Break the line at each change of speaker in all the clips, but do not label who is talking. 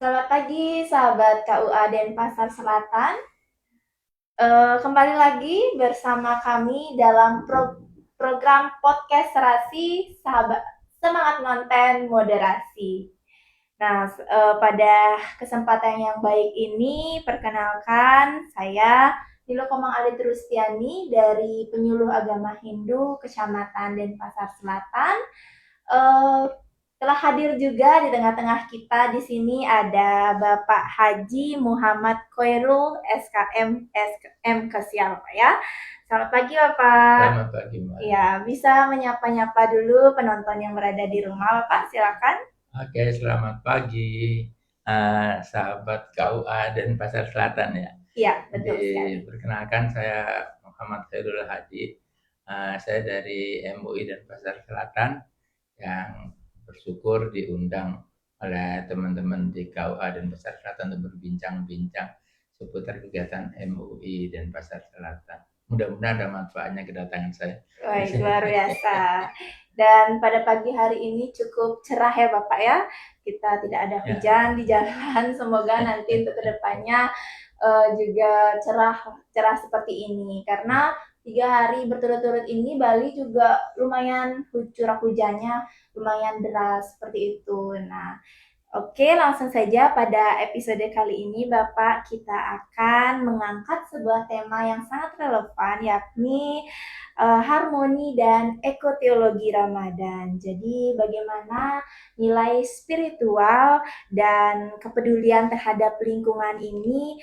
Selamat pagi, sahabat KUA Denpasar Selatan. Kembali lagi bersama kami dalam program podcast Serasi Sahabat Semangat Konten Moderasi. Nah, pada kesempatan yang baik ini, perkenalkan saya Nilo Komang Alit Rustiani dari Penyuluh Agama Hindu Kecamatan Denpasar Selatan. Eh, Telah hadir juga di tengah-tengah kita di sini ada Bapak Haji Muhammad Khairul SKM SKM Kesial Pak ya. Selamat pagi Bapak.
Selamat pagi, Mbak.
Ya, bisa menyapa-nyapa dulu penonton yang berada di rumah Bapak, silakan.
Oke, selamat pagi, sahabat KUA Denpasar Selatan ya.
Iya, betul sekali.
Perkenalkan saya Muhammad Khairul Hadi. Saya dari MUI Denpasar Selatan yang bersyukur diundang oleh teman-teman di KUA Denpasar Selatan untuk berbincang-bincang seputar kegiatan MUI Denpasar Selatan. Mudah-mudahan ada manfaatnya kedatangan saya.
Baik, luar biasa. Dan pada pagi hari ini cukup cerah ya Bapak ya. Kita tidak ada hujan di jalan. Semoga nanti untuk kedepannya juga cerah seperti ini. Karena 3 hari berturut-turut ini Bali juga lumayan curah hujannya lumayan deras seperti itu. Nah, oke, langsung saja pada episode kali ini Bapak kita akan mengangkat sebuah tema yang sangat relevan yakni harmoni dan ekoteologi Ramadan. Jadi bagaimana nilai spiritual dan kepedulian terhadap lingkungan ini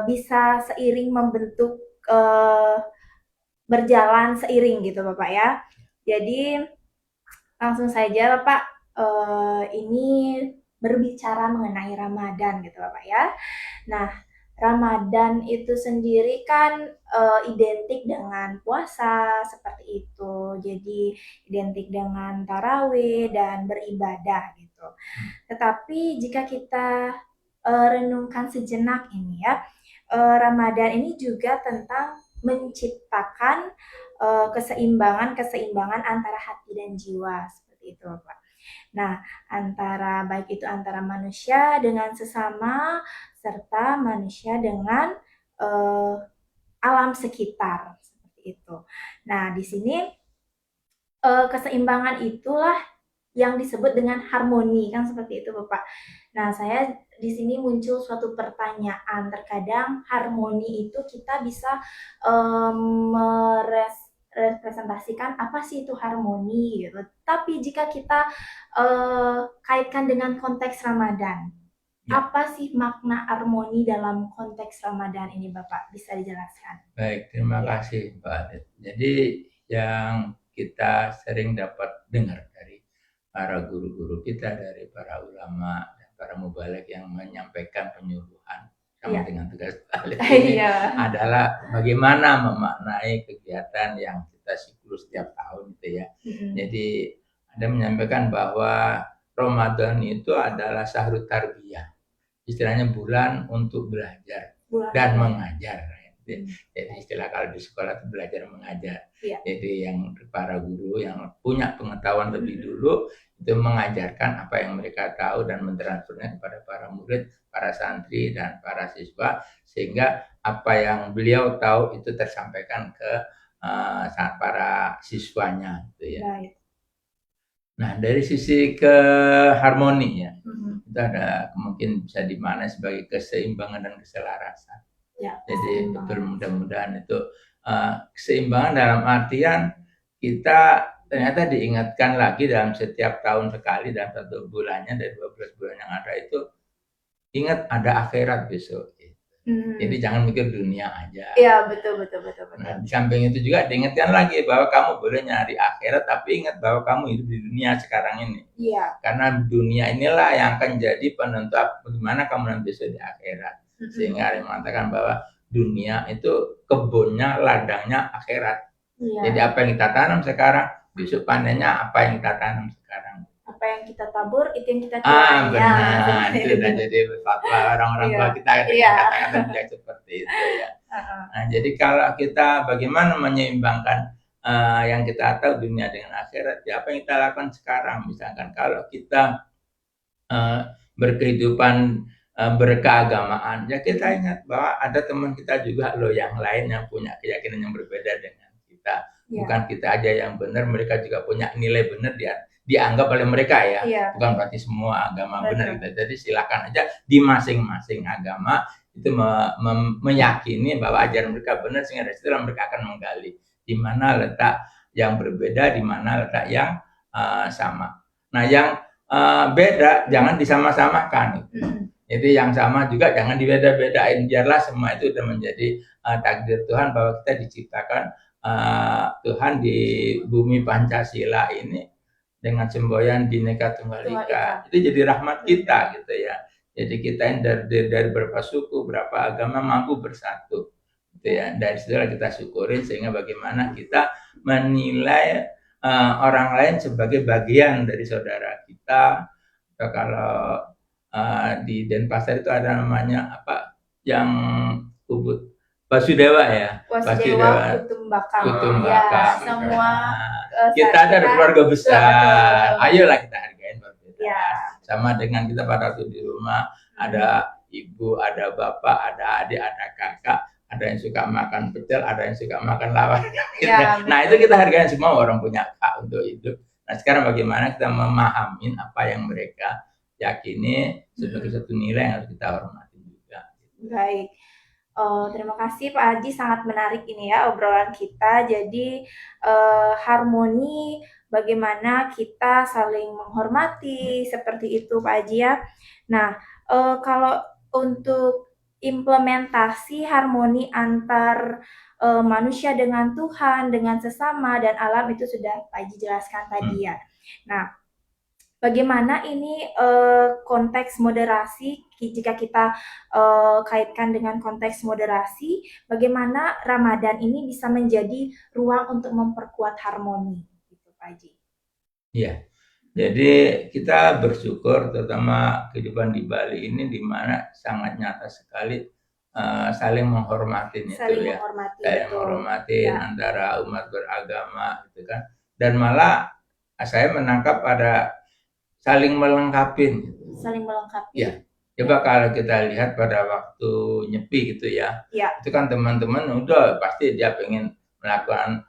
bisa seiring membentuk berjalan seiring gitu Bapak ya. Jadi langsung saja Bapak, ini berbicara mengenai Ramadan gitu Bapak ya. Nah, Ramadan itu sendiri kan identik dengan puasa seperti itu. Jadi identik dengan tarawih dan beribadah gitu. Tetapi jika kita renungkan sejenak ini ya, Ramadan ini juga tentang menciptakan keseimbangan antara hati dan jiwa seperti itu Pak. Nah, baik itu antara manusia dengan sesama serta manusia dengan uh, alam sekitar seperti itu. Nah, di sini keseimbangan itulah yang disebut dengan harmoni kan seperti itu Bapak. Nah, saya di sini muncul suatu pertanyaan. Terkadang harmoni itu kita bisa merepresentasikan apa sih itu harmoni gitu. Tapi jika kita kaitkan dengan konteks Ramadan, apa sih makna harmoni dalam konteks Ramadan ini Bapak? Bisa dijelaskan?
Baik, terima kasih Pak Adit. Jadi yang kita sering dapat dengar dari para guru-guru kita, dari para ulama, dan para mubalek yang menyampaikan penyuluhan sama dengan tugas Adit ini adalah bagaimana memaknai kegiatan yang kita siklus setiap tahun gitu ya. Jadi ada menyampaikan bahwa Ramadan itu adalah syahrut tarbiyah. Istilahnya bulan untuk belajar dan mengajar. Jadi istilah kalau di sekolah itu belajar mengajar. Jadi yang para guru yang punya pengetahuan lebih dulu itu mengajarkan apa yang mereka tahu dan mentransfernya kepada para murid, para santri dan para siswa sehingga apa yang beliau tahu itu tersampaikan ke para siswanya gitu ya. Nah, dari sisi keharmoni ya, itu ada mungkin bisa dimaknai sebagai keseimbangan dan keselarasan. Jadi betul mudah-mudahan itu keseimbangan dalam artian kita ternyata diingatkan lagi dalam setiap tahun sekali dalam 1 bulannya dari 12 bulan yang ada itu ingat ada akhirat besok. Jadi jangan mikir dunia aja.
Iya, betul.
Nah, di samping itu juga diingatkan lagi bahwa kamu boleh nyari akhirat, tapi ingat bahwa kamu hidup di dunia sekarang ini.
Iya.
Karena dunia inilah yang akan jadi penentu bagaimana kamu nanti besok di akhirat. Sehingga ada yang mengatakan bahwa dunia itu kebunnya, ladangnya akhirat. Iya. Jadi apa yang kita tanam sekarang, besok panennya apa yang kita tanam sekarang.
Apa yang kita tabur itu yang kita tuai.
Benar. Itu udah jadi fatwa orang-orang tua kita kata-kata seperti itu ya. Nah, jadi kalau kita bagaimana menyeimbangkan yang kita tahu dunia dengan akhirat, ya apa yang kita lakukan sekarang. Misalkan kalau kita berkehidupan berkeagamaan, ya kita ingat bahwa ada teman kita juga loh yang lain yang punya keyakinan yang berbeda dengan kita. Bukan kita aja yang benar, mereka juga punya nilai benar dianggap oleh mereka ya. Bukan berarti semua agama benar gitu. Jadi silakan aja di masing-masing agama itu meyakini bahwa ajaran mereka benar, sehingga dari situ mereka akan menggali di mana letak yang berbeda, di mana letak yang sama. Nah, yang beda jangan disama-samakan. Jadi yang sama juga jangan dibeda-bedain, biarlah semua itu sudah menjadi takdir Tuhan bahwa kita diciptakan Tuhan di bumi Pancasila ini dengan semboyan Bhinneka Tunggal Ika. Itu jadi rahmat kita gitu ya. Jadi kita yang dari berapa suku, berapa agama mampu bersatu gitu ya. Dari situlah kita syukurin, sehingga bagaimana kita menilai orang lain sebagai bagian dari saudara kita. Atau kalau di Denpasar itu ada namanya apa yang Ubud Basudewa ya.
Basudewa Kutumbaka.
Ya,
semua
kita ada keluarga besar. Ayolah kita hargain perbedaan. Sama dengan kita pada waktu di rumah ada ibu, ada bapak, ada adik, ada kakak, ada yang suka makan pecel, ada yang suka makan lawar. Nah, itu kita hargain, semua orang punya hak untuk hidup. Nah, sekarang bagaimana kita memahami apa yang mereka yakini sebagai satu nilai yang harus kita hormati juga.
Baik. Terima kasih Pak Haji, sangat menarik ini ya obrolan kita. Jadi harmoni, bagaimana kita saling menghormati, seperti itu Pak Haji ya. Nah, kalau untuk implementasi harmoni antar manusia dengan Tuhan, dengan sesama dan alam, itu sudah Pak Haji jelaskan tadi ya. Nah, bagaimana ini konteks moderasi, jika kita kaitkan dengan konteks moderasi, bagaimana Ramadan ini bisa menjadi ruang untuk memperkuat harmoni, gitu Pak Haji.
Iya, jadi kita bersyukur terutama kehidupan di Bali ini, di mana sangat nyata sekali saling menghormatin itu ya, saling menghormatin antara umat beragama gitu kan, dan malah saya menangkap ada saling melengkapi. Ya, coba kalau kita lihat pada waktu Nyepi gitu ya, itu kan teman-teman udah pasti dia pengen melakukan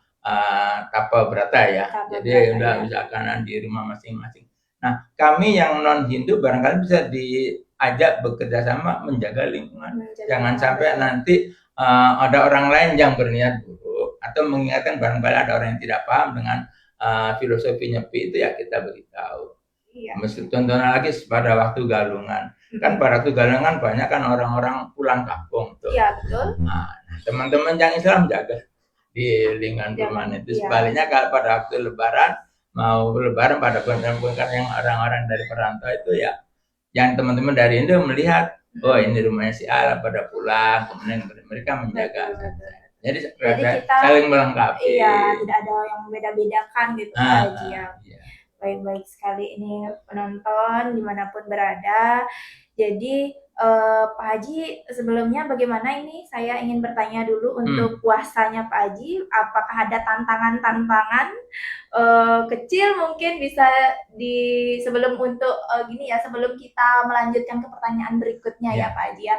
tapa brata ya, jadi udah misalkan di rumah masing-masing. Nah, kami yang non Hindu barangkali bisa diajak bekerja sama menjaga lingkungan. Jangan sampai nanti ada orang lain yang berniat buruk atau mengingatkan, barangkali ada orang yang tidak paham dengan filosofi Nyepi itu, ya kita beritahu. Mesti contohnya lagi pada waktu Galungan. Kan pada waktu Galungan banyak kan orang-orang pulang kampung tuh.
Iya, betul.
Nah, teman-teman yang Islam jaga di lingkungan rumah itu. Sebaliknya kalau pada waktu Lebaran, mau Lebaran pada bukan yang orang-orang dari perantau itu ya, yang teman-teman dari Indo melihat, oh ini rumahnya si A pada pulang, kemudian mereka menjaga. Jadi kita saling melengkapi.
Iya, tidak ada yang beda-bedakan gitu Haji ya. Baik-baik sekali ini penonton dimanapun berada. Jadi Pak Haji, sebelumnya bagaimana ini saya ingin bertanya dulu untuk puasanya Pak Haji, apakah ada tantangan-tantangan kecil mungkin bisa sebelum untuk gini ya, sebelum kita melanjutkan ke pertanyaan berikutnya ya Pak Haji ya.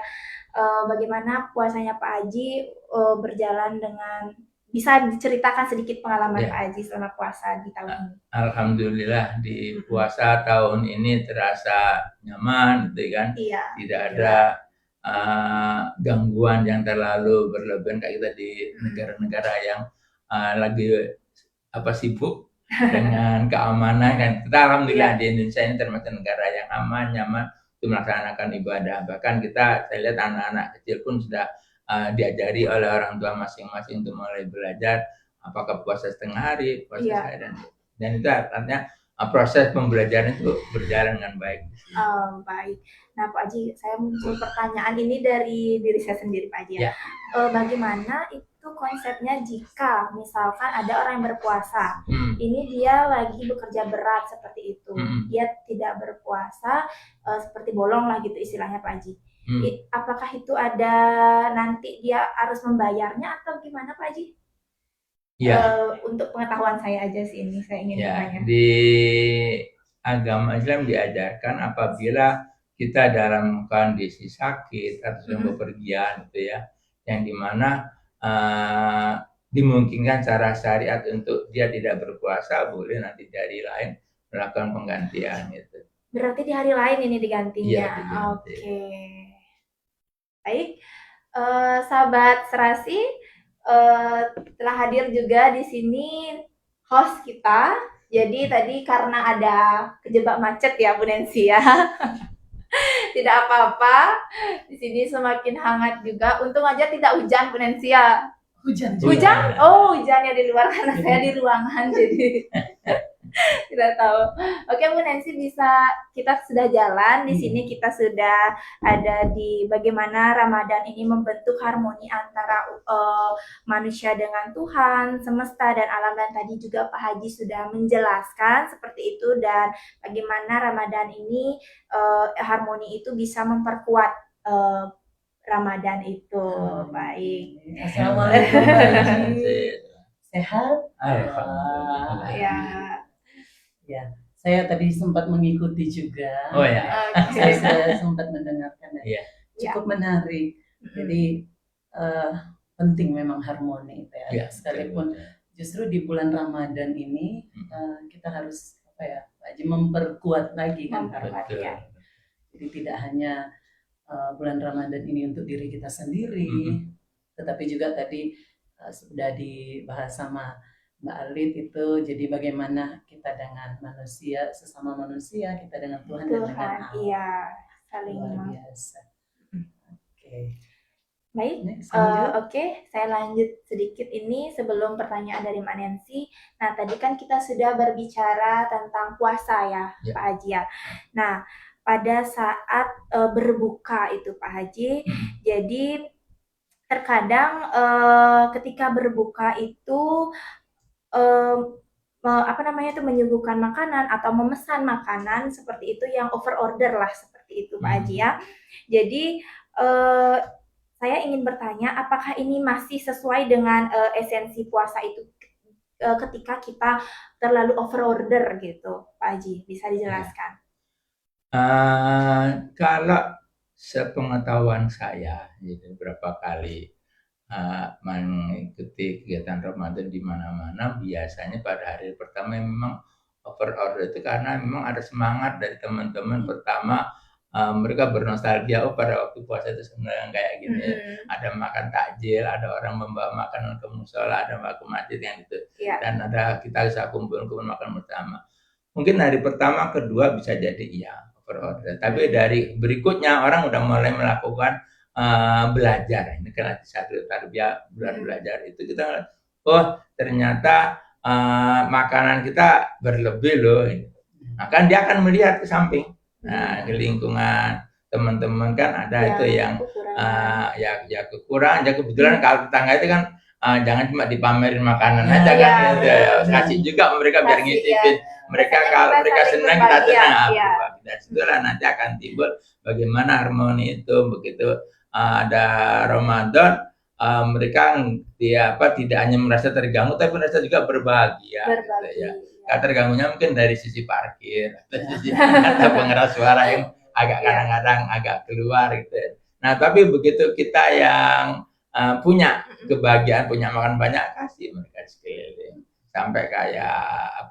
Bagaimana puasanya Pak Haji berjalan dengan, bisa diceritakan sedikit pengalaman Pak Haji selama puasa di tahun ini?
Alhamdulillah di puasa tahun ini terasa nyaman gitu kan. Tidak ada gangguan yang terlalu berlebihan kayak kita di negara-negara yang lagi sibuk dengan keamanan kan. Kita alhamdulillah di Indonesia ini termasuk negara yang aman, nyaman untuk melaksanakan ibadah. Bahkan saya lihat anak-anak kecil pun sudah diajari oleh orang tua masing-masing untuk mulai belajar apakah puasa setengah hari, puasa sehari, dan itu artinya proses pembelajaran itu berjalan dengan baik.
Baik. Nah Pak Haji, saya muncul pertanyaan ini dari diri saya sendiri Pak Haji ya. Bagaimana itu konsepnya jika misalkan ada orang yang berpuasa, ini dia lagi bekerja berat seperti itu, dia tidak berpuasa, seperti bolong lah gitu istilahnya Pak Haji. Apakah itu ada nanti dia harus membayarnya atau gimana Pak Haji? Untuk pengetahuan saya aja sih ini saya ingin bertanya.
Di agama Islam diajarkan apabila kita dalam kondisi sakit atau sedang bepergian gitu ya, yang dimana dimungkinkan secara syariat untuk dia tidak berpuasa, boleh nanti dari lain melakukan penggantian itu.
Berarti di hari lain ini digantinya.
Iya, diganti.
Oke. Baik, sahabat Serasi, telah hadir juga di sini host kita. Jadi tadi karena ada kejebak macet ya Bu Nancy ya. Tidak apa-apa. Di sini semakin hangat juga. Untung aja tidak hujan Bu Nancy ya.
Hujan.
Oh, hujannya di luar karena saya di ruangan jadi tidak tahu. Oke Bu Nancy, kita sudah jalan di sini, kita sudah ada di bagaimana Ramadan ini membentuk harmoni antara manusia dengan Tuhan, semesta dan alam, dan tadi juga Pak Haji sudah menjelaskan seperti itu, dan bagaimana Ramadan ini harmoni itu bisa memperkuat Ramadan itu. Baik.
Assalamualaikum Pak Haji. Sehat?
Alhamdulillah.
Ya, saya tadi sempat mengikuti juga.
Oh ya.
Saya sempat mendengarkan.
Iya.
Cukup menarik. Jadi penting memang harmoni ya. Sekalipun justru di bulan Ramadan ini kita harus Pak Haji memperkuat lagi kan. Jadi tidak hanya bulan Ramadan ini untuk diri kita sendiri, tetapi juga tadi sudah dibahas sama Mbak Alit itu, jadi bagaimana kita dengan manusia, sesama manusia, kita dengan Tuhan dan dengan Allah.
Iya, saling
luar biasa. Oke.
Baik, oke, saya lanjut sedikit ini sebelum pertanyaan dari Mbak Nancy. Nah, tadi kan kita sudah berbicara tentang puasa ya, Pak Haji ya. Nah, pada saat berbuka itu Pak Haji, jadi terkadang ketika berbuka itu menyuguhkan makanan atau memesan makanan seperti itu yang over order lah seperti itu Pak Haji ya. Jadi saya ingin bertanya, apakah ini masih sesuai dengan esensi puasa itu ketika kita terlalu over order gitu Pak Haji, bisa dijelaskan?
Kalau sepengetahuan saya, gitu, berapa kali mengikuti kegiatan Ramadan di mana-mana, biasanya pada hari pertama memang over order itu karena memang ada semangat dari teman-teman. Pertama mereka bernostalgia, pada waktu puasa itu sebenarnya kayak gini, ada makan takjil, ada orang membawa makanan ke musola, ada ke masjid yang itu, dan ada kita bisa kumpul makan bersama. Mungkin hari pertama, kedua bisa jadi over order, tapi dari berikutnya orang udah mulai melakukan belajar. Ini kan satu tarbiyah, bulan belajar itu kita ternyata makanan kita berlebih loh. Nah, kan dia akan melihat ke samping. Nah, di lingkungan teman-teman kan ada itu yang kekurangan. Ya kebetulan kalau tetangga itu kan jangan cuma dipamerin makanan aja kan, kasih juga mereka biar ngicipin. Kalau mereka senang, kita senang. Dan situlah nanti akan timbul bagaimana harmoni itu. Begitu ada Ramadan, mereka tidak hanya merasa terganggu, tapi merasa juga berbahagia. Gitu ya. Terganggunya mungkin dari sisi parkir atau pengeras suara yang kadang-kadang agak keluar gitu. Nah, tapi begitu kita yang punya kebahagiaan, punya makan banyak, kasih mereka sekeliling. Sampai kayak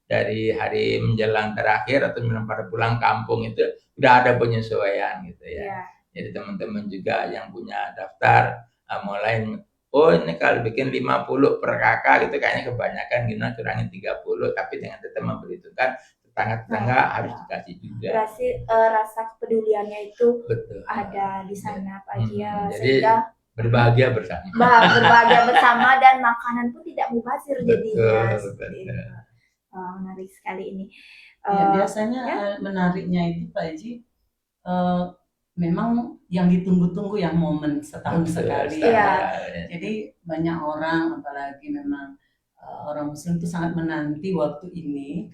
dari hari menjelang terakhir atau pada pulang kampung itu udah ada penyesuaian gitu ya. Jadi teman-teman juga yang punya daftar mulai, ini kalau bikin 50 per kakak gitu kayaknya kebanyakan, gimana kurangin 30, tapi dengan tetap memperhitungkan tetangga-tetangga harus dikasih juga.
Berarti rasa kepeduliannya itu ada di sana Pak Haji ya, sehingga
berbahagia bersama.
Berbahagia bersama dan makanan pun tidak mubazir jadinya. Menarik sekali ini.
Biasanya menariknya itu Pak Haji, memang yang ditunggu-tunggu yang momen setahun sekali. Jadi banyak orang, apalagi memang orang Muslim itu sangat menanti waktu ini.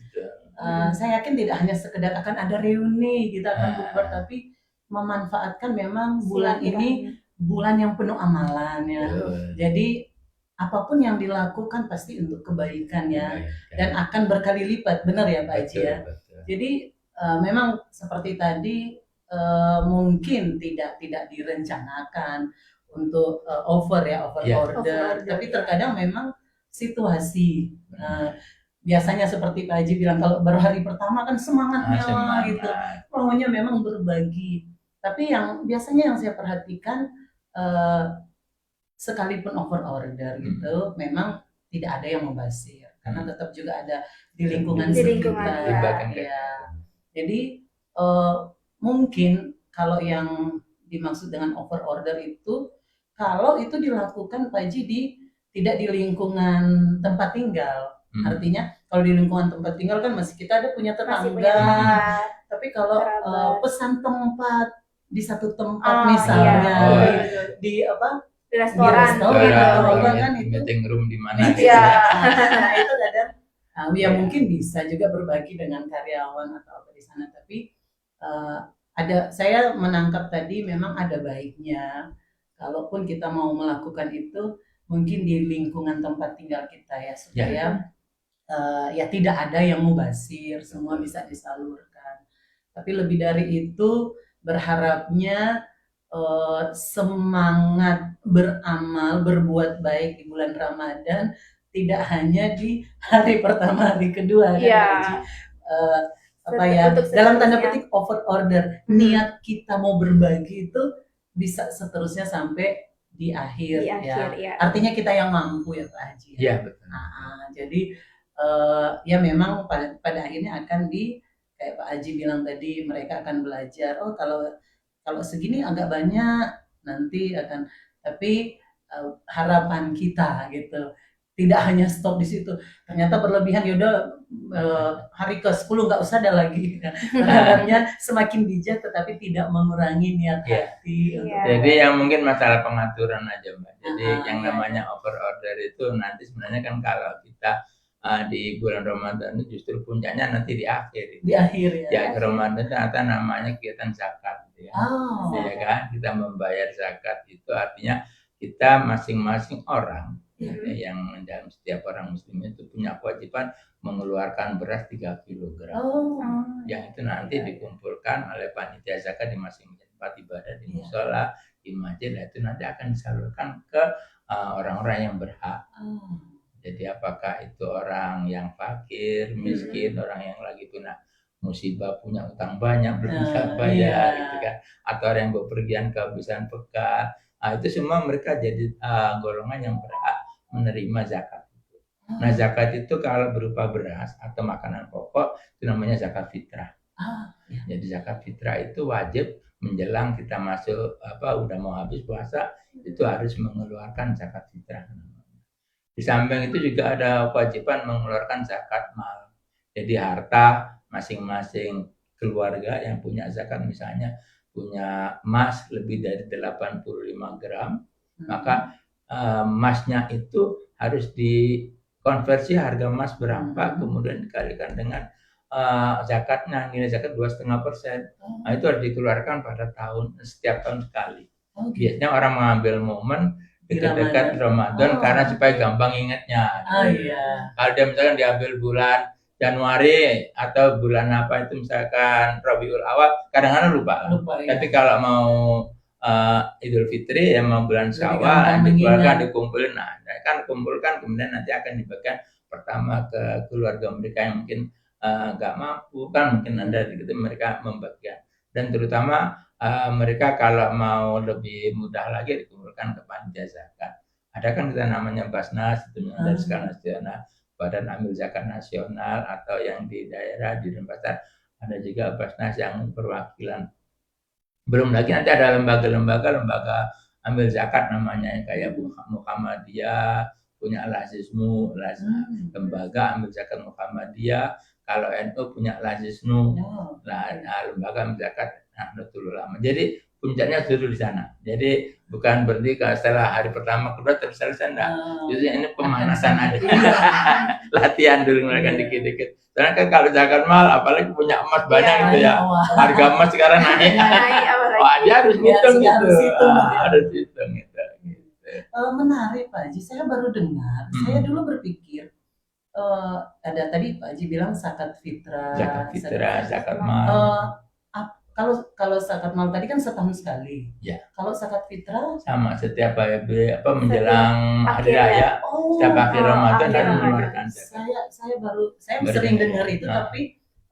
Saya yakin tidak hanya sekedar akan ada reuni, kita akan bukber, tapi memanfaatkan memang bulan ini bulan yang penuh amalan ya. Jadi apapun yang dilakukan pasti untuk kebaikan ya, dan akan berkali lipat, benar ya Pak Haji ya. Jadi memang seperti tadi mungkin tidak direncanakan untuk over order,
Overorder,
tapi
ya.
terkadang memang situasi. Biasanya seperti Pak Haji bilang, kalau baru hari pertama kan semangatnya gitu, maunya memang berbagi. Tapi yang biasanya yang saya perhatikan, sekalipun over order gitu, memang tidak ada yang membazir, karena tetap juga ada di lingkungan
Di lingkungan,
sekitar. Ya. Jadi mungkin kalau yang dimaksud dengan over order itu, kalau itu dilakukan Pak Haji tidak di lingkungan tempat tinggal. Artinya kalau di lingkungan tempat tinggal kan masih kita ada punya tetangga. Tapi kalau pesan tempat di satu tempat misalnya di
restoran
kan itu meeting room di mana
gitu.
Itu kadang ya mungkin bisa juga berbagi dengan karyawan atau apa di sana, tapi saya menangkap tadi memang ada baiknya kalaupun kita mau melakukan itu mungkin di lingkungan tempat tinggal kita ya, supaya ya tidak ada yang mubazir, semua bisa disalurkan. Tapi lebih dari itu berharapnya semangat beramal, berbuat baik di bulan Ramadan tidak hanya di hari pertama, hari kedua, dalam tanda petik over order. Niat kita mau berbagi itu bisa seterusnya sampai di akhir, ya. Artinya kita yang mampu ya Pak Haji.
Iya, betul.
Jadi ya memang pada akhirnya akan kayak Pak Haji bilang tadi, mereka akan belajar, oh kalau segini agak banyak nanti akan, tapi harapan kita gitu tidak hanya stop di situ, ternyata berlebihan, yaudah hari ke-10 nggak usah ada lagi. Harapnya semakin bijak tetapi tidak mengurangi niat hati.
Jadi yang mungkin masalah pengaturan aja Mbak. Jadi yang namanya over order itu nanti sebenarnya kan kalau kita di bulan Ramadan itu justru puncaknya nanti di akhir.
Di akhir ya.
Di akhir Ramadan ternyata namanya kegiatan zakat, gitu ya. Ya kan, kita membayar zakat itu artinya kita masing-masing orang yang dalam setiap orang muslim itu punya kewajiban mengeluarkan beras 3 kg. Yang itu nanti dikumpulkan oleh panitia zakat di masing-masing tempat ibadah, di musola, di masjid, itu nanti akan disalurkan ke orang-orang yang berhak. Jadi apakah itu orang yang fakir, miskin, orang yang lagi punya musibah, punya utang banyak, belum bisa bayar, gitu kan, atau orang yang bepergian kehabisan bekal, itu semua mereka jadi golongan yang berhak menerima zakat itu. Nah, zakat itu kalau berupa beras atau makanan pokok itu namanya zakat fitrah. Jadi zakat fitrah itu wajib menjelang kita masuk udah mau habis puasa, itu harus mengeluarkan zakat fitrah. Di samping itu juga ada kewajiban mengeluarkan zakat mal. Jadi harta masing-masing keluarga yang punya zakat, misalnya punya emas lebih dari 85 gram, maka emasnya itu harus dikonversi harga emas berapa, kemudian dikalikan dengan zakatnya, nilai zakat 2,5%. Nah, itu harus dikeluarkan pada setiap tahun sekali. Biasanya orang mengambil momen dekat-dekat Ramadan karena supaya gampang ingatnya. Kalau dia misalkan diambil bulan Januari atau bulan apa itu misalkan Rabiul Awal, kadang-kadang lupa. Tapi kalau mau Idul Fitri ya mau bulan Syawal, dikumpulin, kan kumpulkan, kemudian nanti akan dibagikan pertama ke keluarga mereka yang mungkin nggak mampu, kan mungkin ada gitu mereka membagikan, dan terutama mereka kalau mau lebih mudah lagi dikumpulkan ke panitia zakat. Ada kan kita namanya Basnas, itu dari skala nasional, Badan Amil Zakat Nasional, atau yang di daerah di Denpasar ada juga Basnas yang perwakilan. Belum lagi nanti ada lembaga amil zakat namanya, kayak Muhammadiyah punya Al-Azizmu, lembaga amil zakat Muhammadiyah. Kalau NU punya Al-Aziznu, lembaga amil zakat Nahdlatul Ulama. Jadi puncaknya dulu di sana. Jadi bukan berarti setelah hari pertama kedua terus selesai, enggak. Jadi ini pemanasan aja. Latihan dulu mereka dikit-dikit. Karena kan kalau zakat mal, apalagi punya emas banyak gitu ya. Harga emas sekarang naik. Dia harus hitung gitu. Harus hitung gitu.
Menarik Pak Haji, saya baru dengar. Saya dulu berpikir ada tadi Pak Haji bilang zakat fitrah,
zakat mal.
Kalau zakat mal tadi kan setahun sekali.
Ya.
Kalau zakat fitrah
sama setiap menjelang hari
akhir
raya, setiap akhir
Oh,
Ramadan
akhir
dan
Ramadan.
mengeluarkan zakat.
saya
Baru
sering
dengar.
dengar itu,
Nah.
tapi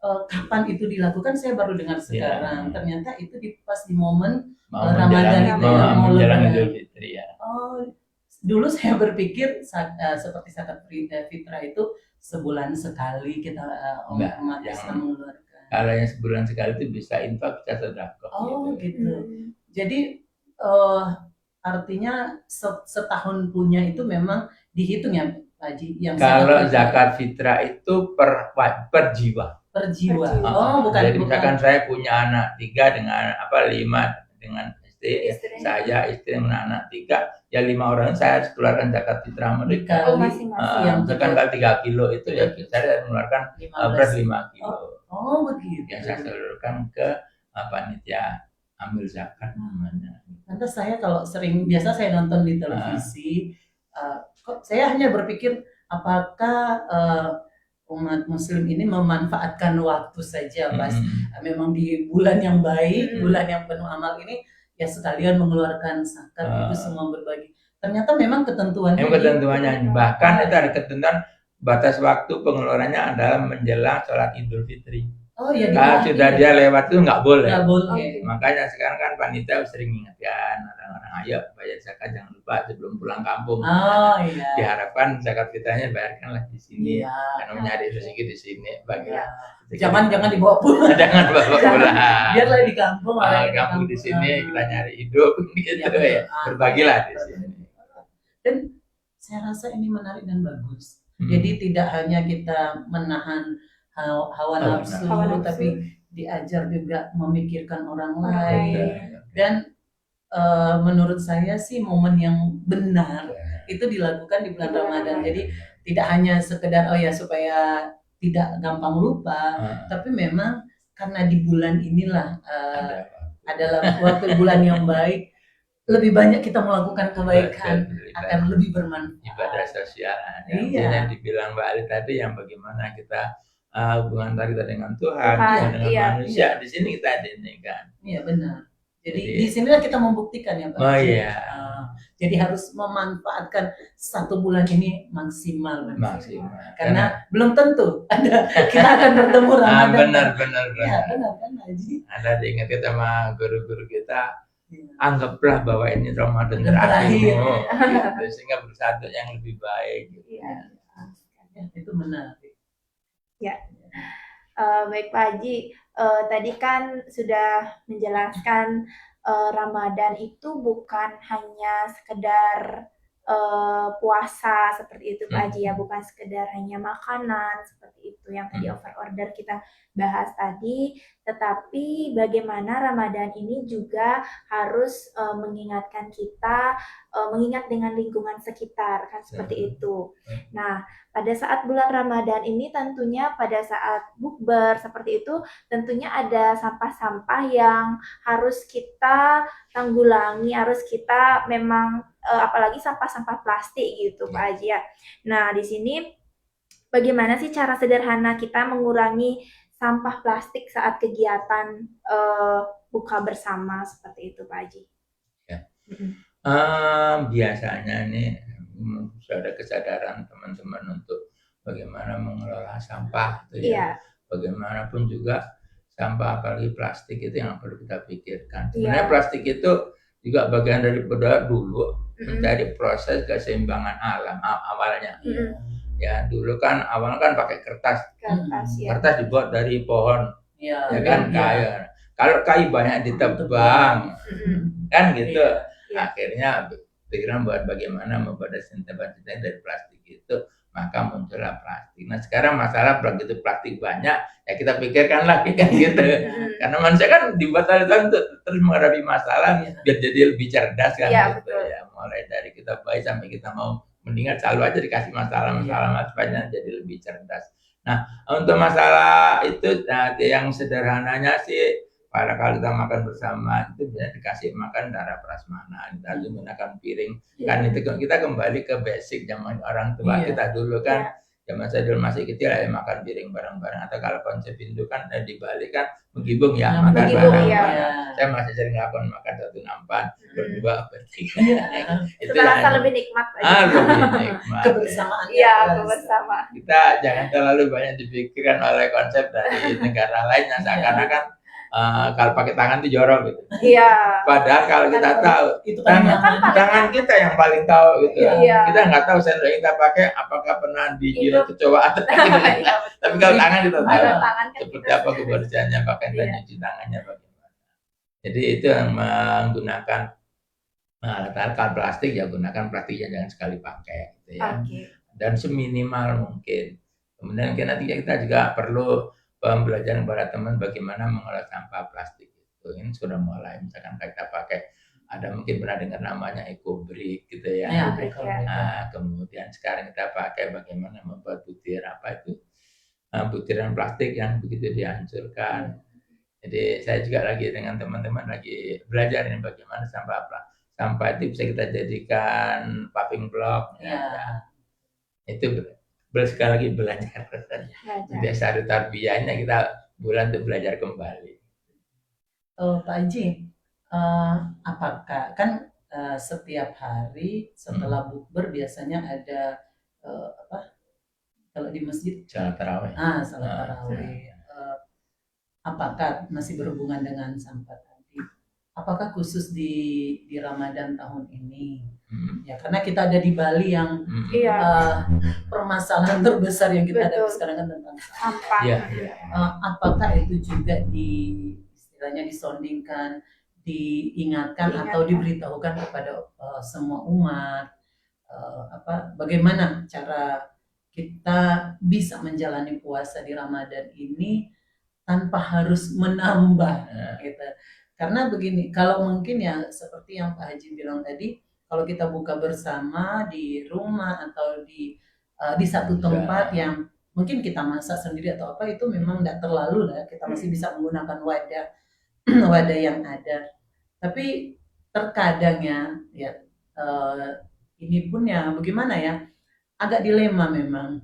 kapan itu dilakukan saya baru dengar sekarang. Ternyata itu pas di momen
Mau
Ramadan
menjelang,
itu ya, mau
menjelang
Lebaran.
Idul Fitri ya.
Oh, dulu saya berpikir seperti zakat fitrah itu sebulan sekali kita
Enggak,
umat
yang-
Islam mengeluarkan.
Kalau yang sebulan sekali itu bisa infak, bisa sedekah.
Oh, gitu.
Hmm.
Jadi artinya setahun punya itu memang dihitung ya, Pak Haji? Yang
Kalau
fitrah
zakat fitrah itu per jiwa.
per jiwa.
Per jiwa.
Oh, bukan.
Jadi misalkan saya punya anak 3 dengan 5 dengan istri,
Istri.
saya istri dengan anak 3, ya 5 orang saya harus keluarkan zakat fitrah mereka.
Oh, masing-masing.
Misalkan kalau 3 kilo itu ya saya mengeluarkan
15.
5 kilo.
Oh, begitu.
Yang saya salurkan ke panitia ambil zakat namanya.
Lantas saya kalau biasa saya nonton di televisi, kok saya hanya berpikir apakah umat muslim ini memanfaatkan waktu saja pas memang di bulan yang baik, bulan yang penuh amal ini ya sekalian mengeluarkan zakat itu semua berbagi. Ternyata memang ketentuannya.
Bahkan itu ada ketentuan batas waktu pengeluarannya adalah menjelang sholat Idul Fitri.
Oh iya.
Kalau sudah dia lewat itu nggak boleh.
Nggak boleh.
Makanya sekarang kan panitia sering ingatkan orang-orang, ayo bayar zakat jangan lupa sebelum pulang kampung.
Oh iya.
Diharapkan zakat fitrahnya bayarkanlah di sini.
Iya.
Karena mencari rezeki di sini.
Iya. Jangan dibawa pulang.
Jangan dibawa pulang.
Biarlah di kampung.
Kampung di sini kita nyari hidup gitu ya. Berbagilah di sini.
Dan saya rasa ini menarik dan bagus. Jadi tidak hanya kita menahan hawa nafsu, tapi diajar juga memikirkan orang lain. Dan menurut saya sih momen yang benar itu dilakukan di bulan Ramadan. Jadi tidak hanya sekedar supaya tidak gampang lupa, tapi memang karena di bulan inilah adalah waktu bulan yang baik. Lebih banyak kita melakukan kebaikan, akan lebih bermanfaat.
Ibadah sosial.
Iya.
Yang dibilang Mbak Ali tadi, yang bagaimana kita hubungan kita dengan Tuhan, dengan manusia. Di sini kita kan.
Iya benar. Jadi di sinilah kita membuktikan ya Pak.
Oh iya.
Jadi harus memanfaatkan 1 bulan ini maksimal. Karena belum tentu kita akan bertemu Ramadan.
Benar.
Ya, benar kan Haji.
Ada diingat kita sama guru-guru kita. Anggaplah bahwa ini Ramadan
terakhir,
gitu, sehingga bersatu yang lebih baik. Gitu.
Ya, itu menarik.
Ya, baik Pak Haji. Tadi kan sudah menjelaskan Ramadan itu bukan hanya sekedar puasa seperti itu Pak Haji ya, bukan sekedar hanya makanan seperti itu yang tadi order kita bahas tadi, tetapi bagaimana Ramadan ini juga harus mengingatkan kita, mengingat dengan lingkungan sekitar kan seperti itu. Nah, pada saat bulan Ramadan ini tentunya pada saat bukber seperti itu tentunya ada sampah-sampah yang harus kita tanggulangi, harus kita memang apalagi sampah-sampah plastik gitu Pak Haji ya. Nah, di sini bagaimana sih cara sederhana kita mengurangi sampah plastik saat kegiatan buka bersama seperti itu Pak Haji?
Ya. Biasanya nih sudah ada kesadaran teman-teman untuk bagaimana mengelola sampah itu ya. Bagaimanapun juga sampah apalagi plastik itu yang perlu kita pikirkan. Sebenarnya plastik itu juga bagian daripada dulu mencari proses keseimbangan alam awalnya. Ya dulu kan awalnya kan pakai kertas dibuat dari pohon, ya kan kayu. Kalau kayu banyak ditebang, kan gitu. Akhirnya pikiran buat bagaimana membuat sintetis dari plastik itu, maka muncullah plastik. Nah sekarang masalah begitu plastik banyak, ya kita pikirkan lagi kan gitu. Karena manusia kan dibuat oleh Tuhan terus menghadapi masalah biar jadi lebih cerdas kan gitu ya. Mulai dari kita bayi sampai kita mau mendingan selalu aja dikasih masalah supaya jadi lebih cerdas. Nah untuk masalah itu yang sederhananya sih pada kali kita makan bersama itu bisa dikasih makan darah prasmanan, kita menggunakan piring. Kan itu kita kembali ke basic zaman orang tua kita dulu kan. Zaman saya dulu masih kecil ya makan piring bareng-bareng, atau kalau konsep Hindu kan dibalik kan menggibung ya makan bareng-bareng. Saya masih sering lakukan makan satu nampan, berdua, bertiga. Itu
Terasa
yang
lebih nikmat lagi.
lebih nikmat.
Kebersamaan.
Iya, bersama.
Kita jangan terlalu banyak dipikirkan oleh konsep dari negara lain yang seakan-akan kalau pakai tangan itu jorok gitu.
Iya.
Padahal kalau kita tahu
itu kan
tangan kita yang paling tahu gitu.
Iya.
Kita nggak tahu sendok yang kita pakai apakah pernah dijilat kecoa atau tidak.
Iya,
Tapi kalau tangan kita tahu
Ada tangan kan
seperti
kita-
apa kebersihannya, pakai
Iya.
cuci tangannya bagaimana. Jadi itu yang menggunakan alat-alat plastik, ya gunakan plastiknya jangan sekali pakai gitu ya.
Oke.
Dan seminimal mungkin. Kemudian nanti kita juga perlu pembelajaran kepada teman bagaimana mengolah sampah plastik itu. Ini sudah mulai, misalkan kita pakai, ada mungkin pernah dengar namanya EcoBrick gitu ya.
Ya,
Nah, kemudian sekarang kita pakai bagaimana membuat butiran plastik yang begitu dihancurkan. Jadi saya juga lagi dengan teman-teman lagi belajar ini bagaimana sampah itu bisa kita jadikan paving block. Ya. Itu sekali lagi belajar. Biasa ada tarbiyahnya, kita bulan untuk belajar kembali.
Pak Haji, apakah kan setiap hari setelah bukber biasanya ada kalau di masjid
Salat tarawih.
salat tarawih. Apakah masih berhubungan dengan sampah tadi? Apakah khusus di Ramadan tahun ini? Ya karena kita ada di Bali yang permasalahan terbesar yang kita hadapi sekarang kan tentang
sampah.
Apakah itu juga istilahnya disondingkan, diingatkan atau diberitahukan kepada semua umat, bagaimana cara kita bisa menjalani puasa di Ramadan ini tanpa harus menambah gitu. Karena begini, kalau mungkin ya seperti yang Pak Haji bilang tadi, kalau kita buka bersama di rumah atau di satu tempat yang mungkin kita masak sendiri atau apa, itu memang tidak terlalu lah, kita masih bisa menggunakan wadah yang ada. Tapi terkadang ya ini pun ya bagaimana ya, agak dilema memang.